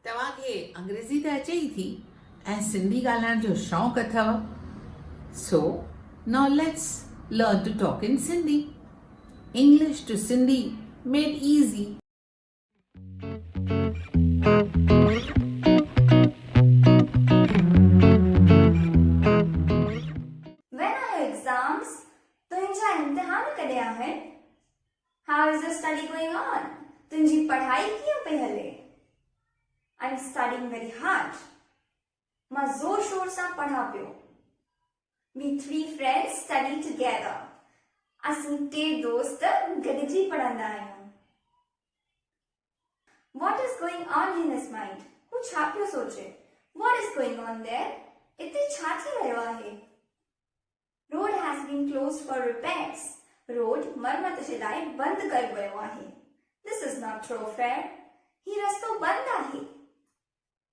तव्हांखे अंग्रेज़ी त अचे ई थी ऐं सिंधी ॻाल्हाइण जो शौक़ु अथव. So, now let's learn to talk in Sindhi. English to Sindhi made easy. When are your exams? तुंहिंजा इम्तिहान कॾहिं आहिनि? How is the study going on? तुंहिंजी पढ़ाई कीअं पई हले? I'm studying very hard. मां ज़ोर शोर सां पढ़ां पियो. We 3 friends study together. असीं 3 दोस्त गॾिजी पढ़ंदा आहियूं. What is going on in his mind? हू छा पियो सोचे? What is going on there? इते छा थी रहियो आहे? Road has been closed for repairs. Road मरमत जे लाइ बंदि कयो वियो आहे. This is not thoroughfare. ही रस्तो बंदि आहे.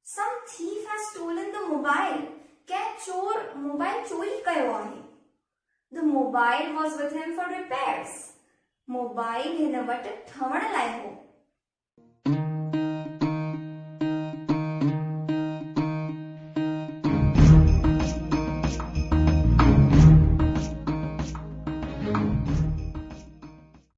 Some thief has stolen the mobile. कंहिं चोर मोबाइल चोरी कयो आहे. The mobile was with him for repairs. Mobile हिन वटि ठहण लाइ हो.